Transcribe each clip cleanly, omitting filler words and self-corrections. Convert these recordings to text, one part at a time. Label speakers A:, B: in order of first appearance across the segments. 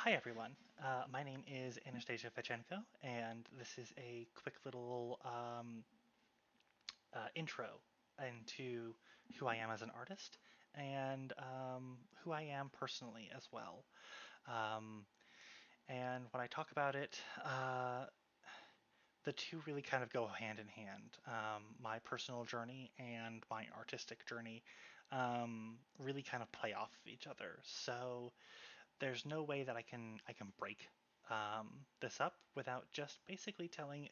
A: Hi everyone. My name is Anastasia Fechenko, and this is a quick little intro into who I am as an artist and who I am personally as well. Um, and when I talk about it, the two really kind of go hand in hand. My personal journey and my artistic journey really kind of play off of each other. So there's no way that I can break this up without just basically telling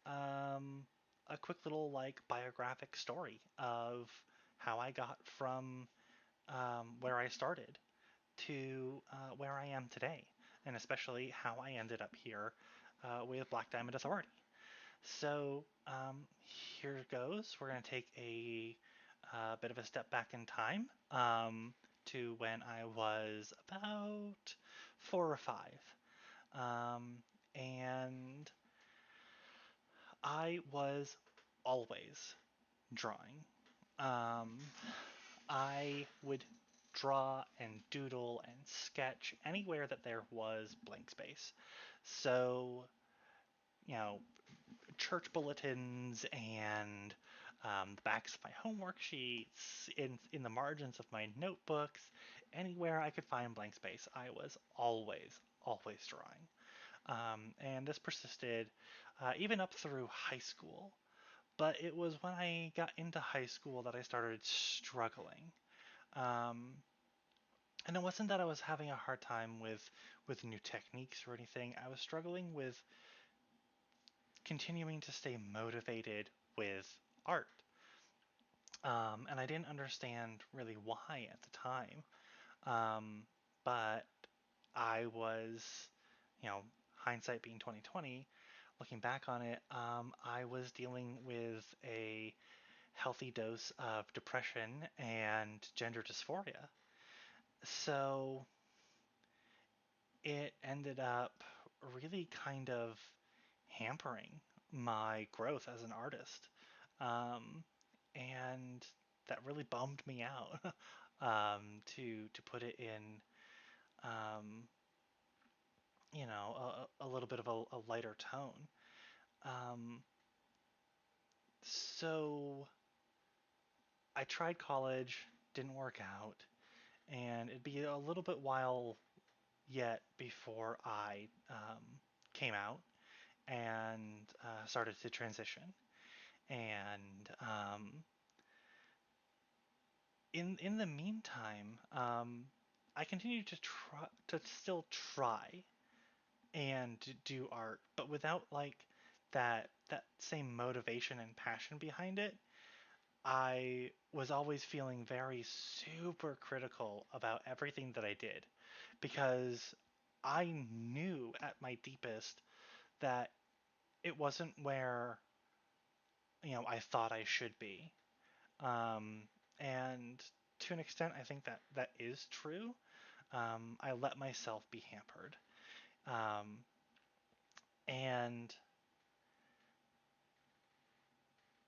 A: um, a quick little like biographic story of how I got from where I started to where I am today, and especially how I ended up here with Black Diamond Authority. So here goes. We're going to take a bit of a step back in time to when I was about 4 or 5. Um, and I was always drawing. Um, I would draw and doodle and sketch anywhere that there was blank space. So, you know, church bulletins and the backs of my homework sheets, in the margins of my notebooks, anywhere I could find blank space, I was always drawing. And this persisted even up through high school. But it was when I got into high school that I started struggling. Um, and it wasn't that I was having a hard time with new techniques or anything. I was struggling with continuing to stay motivated with art. And I didn't understand really why at the time. Um, but I was, you know, hindsight being 2020, looking back on it, I was dealing with a healthy dose of depression and gender dysphoria. So it ended up really kind of hampering my growth as an artist. Um, and that really bummed me out to put it in, um, a little bit of a lighter tone. Um, so I tried college, didn't work out, and it'd be a little bit while yet before I came out and started to transition. And in the meantime, I continued to try to still try and do art, but without like that same motivation and passion behind it. I was always feeling very super critical about everything that I did because I knew at my deepest that it wasn't where I thought I should be. Um, and to an extent, I think that that is true. I let myself be hampered, um, and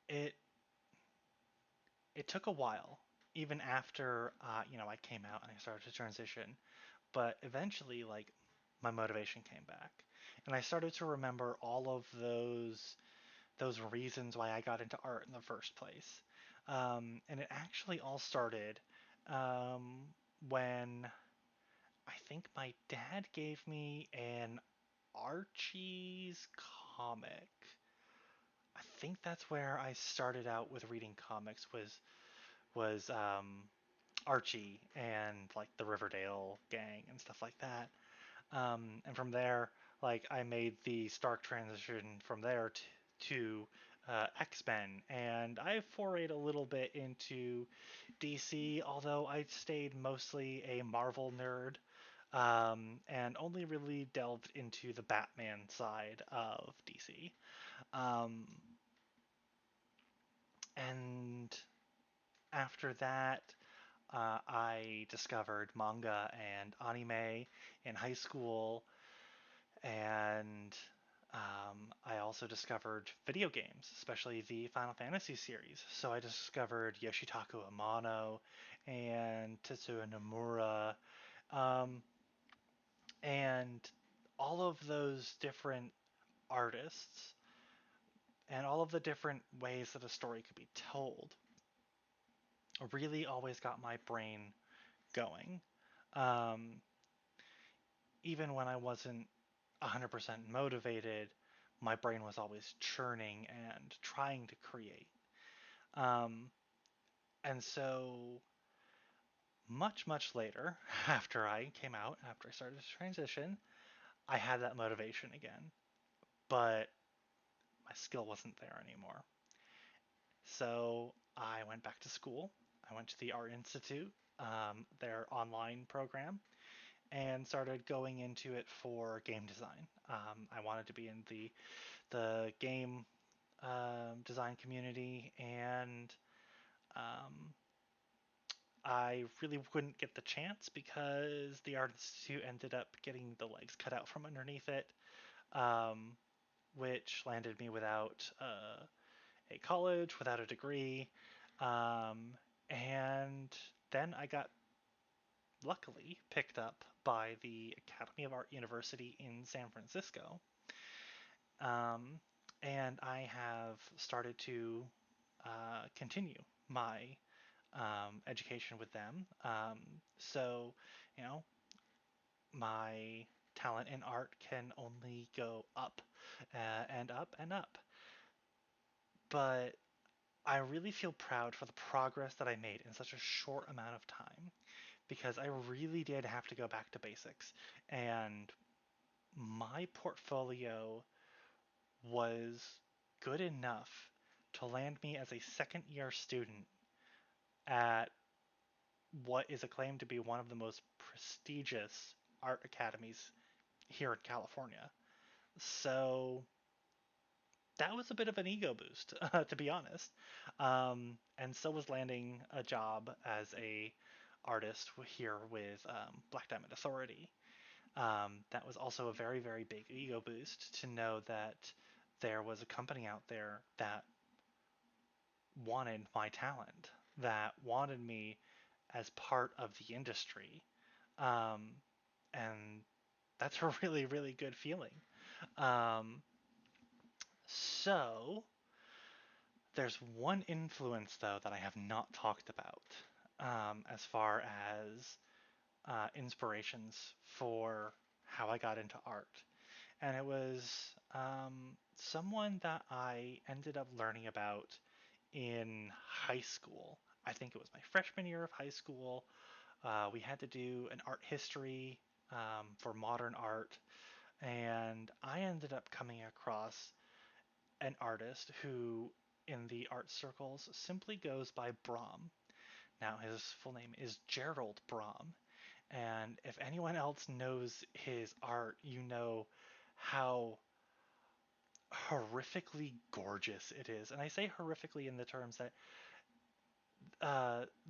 A: it it took a while, even after I came out and I started to transition. But eventually, like my motivation came back, and I started to remember all of those reasons why I got into art in the first place. And it actually all started um, when I think my dad gave me an Archie's comic. I think that's where I started out with reading comics was Archie and like the Riverdale gang and stuff like that. And from there, like I made the stark transition from there to X-Men, and I forayed a little bit into DC, although I stayed mostly a Marvel nerd, and only really delved into the Batman side of DC. Um, and after that, I discovered manga and anime in high school, and I also discovered video games, especially the Final Fantasy series. So I discovered Yoshitaka Amano and Tetsuya Nomura, um, And all of those different artists and all of the different ways that a story could be told really always got my brain going. Um, Even when I wasn't 100% motivated, my brain was always churning and trying to create. Um, and so much, much later, after I came out, after I started to transition, I had that motivation again, but my skill wasn't there anymore. So I went back to school. I went to the Art Institute, their online program, and started going into it for game design. I wanted to be in the game design community, and um, I really wouldn't get the chance because the Art Institute ended up getting the legs cut out from underneath it, um, which landed me without a college, without a degree, um, and then I got luckily picked up by the Academy of Art University in San Francisco. Um, and I have started to continue my education with them. So, you know, my talent in art can only go up and up and up. But I really feel proud for the progress that I made in such a short amount of time because I really did have to go back to basics. And my portfolio was good enough to land me as a second year student at what is acclaimed to be one of the most prestigious art academies here in California. So that was a bit of an ego boost, to be honest. And so was landing a job as a artist here with Black Diamond Authority. That was also a very, very big ego boost to know that there was a company out there that wanted my talent, that wanted me as part of the industry. Um, and that's a really, really good feeling. Um, so there's one influence, though, that I have not talked about as far as inspirations for how I got into art. And it was someone that I ended up learning about in high school. I think it was my freshman year of high school. We had to do an art history for modern art, and I ended up coming across an artist who, in the art circles, simply goes by Brahm. Now, his full name is Gerald Brahm, and if anyone else knows his art, you know how horrifically gorgeous it is. And I say horrifically in the terms that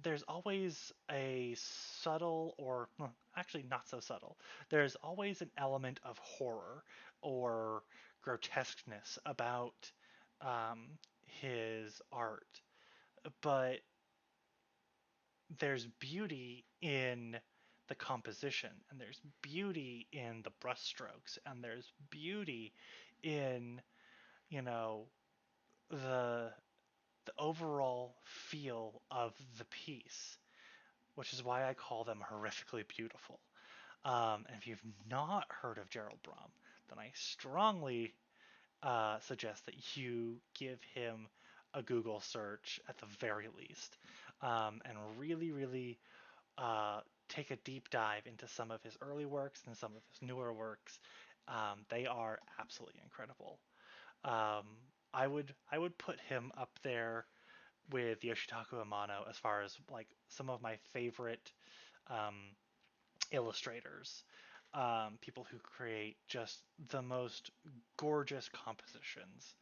A: there's always a subtle, or actually not so subtle, there's always an element of horror or grotesqueness about um, his art. But there's beauty in the composition, and there's beauty in the brushstrokes, and there's beauty in, you know, the the overall feel of the piece, which is why I call them horrifically beautiful. And if you've not heard of Gerald Brom, then I strongly suggest that you give him a Google search at the very least, and really, really take a deep dive into some of his early works and some of his newer works. They are absolutely incredible. Um, I would put him up there with Yoshitaku Amano as far as like some of my favorite um, illustrators, people who create just the most gorgeous compositions.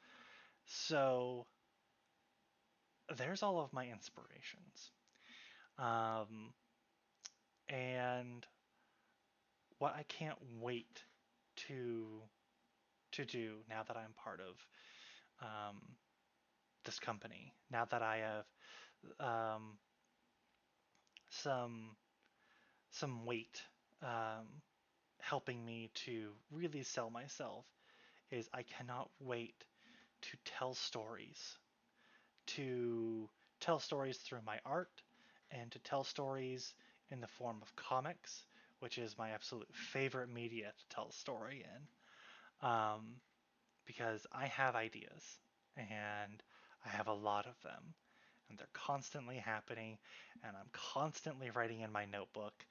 A: So there's all of my inspirations. Um, and what I can't wait to to do now that I'm part of um, this company, now that I have um, some weight um, helping me to really sell myself is I cannot wait to tell stories, to tell stories through my art, and to tell stories in the form of comics, which is my absolute favorite media to tell a story in. Because I have ideas, and I have a lot of them, and they're constantly happening, and I'm constantly writing in my notebook.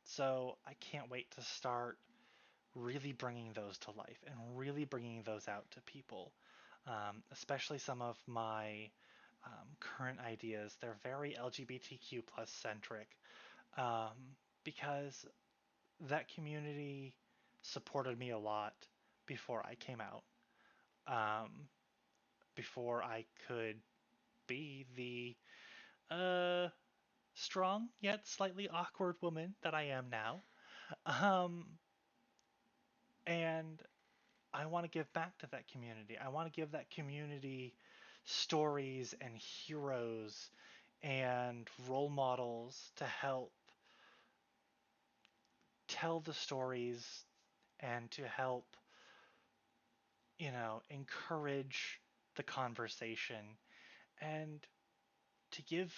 A: So I can't wait to start really bringing those to life and really bringing those out to people. Especially some of my current ideas. They're very LGBTQ plus centric, um, because that community supported me a lot before I came out, um, before I could be the strong yet slightly awkward woman that I am now. Um, and I want to give back to that community. I want to give that community stories and heroes and role models to help tell the stories and to help, encourage the conversation and to give,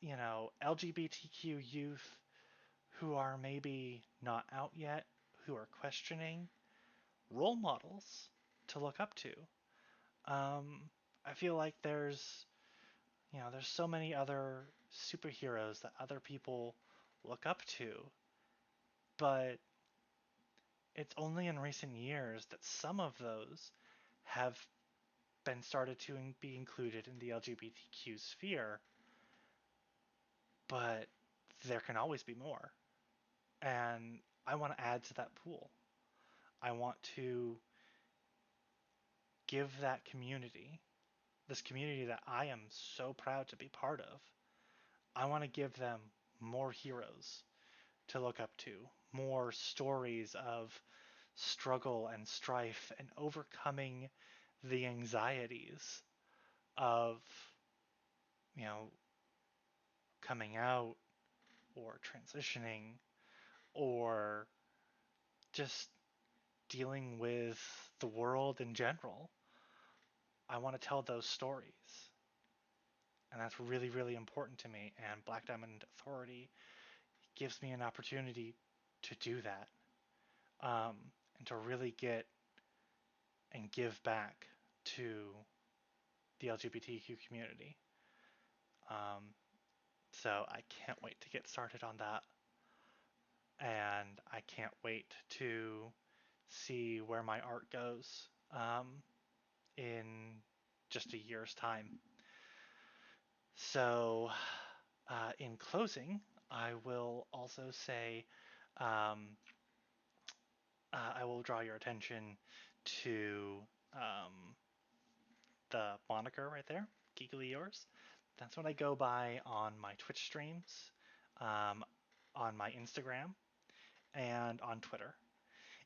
A: LGBTQ youth who are maybe not out yet, who are questioning, role models to look up to. I feel like there's so many other superheroes that other people look up to, but it's only in recent years that some of those have been started to be included in the LGBTQ sphere, but there can always be more. And I want to add to that pool. I want to give that community, this community that I am so proud to be part of, I want to give them more heroes to look up to, more stories of struggle and strife and overcoming the anxieties of, you know, coming out or transitioning or just dealing with the world in general. I want to tell those stories. And that's really, really important to me. And Black Diamond Authority gives me an opportunity to do that, um, and to really get and give back to the LGBTQ community. Um, so I can't wait to get started on that. And I can't wait to see where my art goes, in just a year's time. So, in closing, I will also say, um, I will draw your attention to, um, the moniker right there, Geekly Yours. That's what I go by on my Twitch streams, um, on my Instagram, and on Twitter.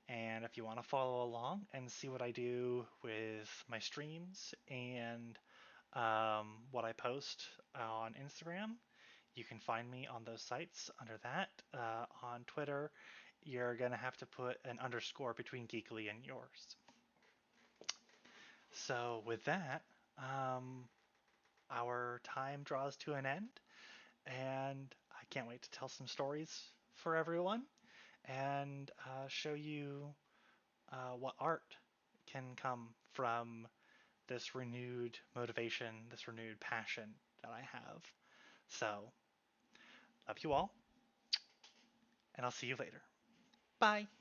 A: And if you want to follow along and see what I do with my streams and, what I post on Instagram, you can find me on those sites under that. On Twitter, you're going to have to put an underscore between Geekly and yours. So, with that, um, our time draws to an end, and I can't wait to tell some stories for everyone and show you what art can come from this renewed motivation, this renewed passion that I have. So, love you all, and I'll see you later. Bye.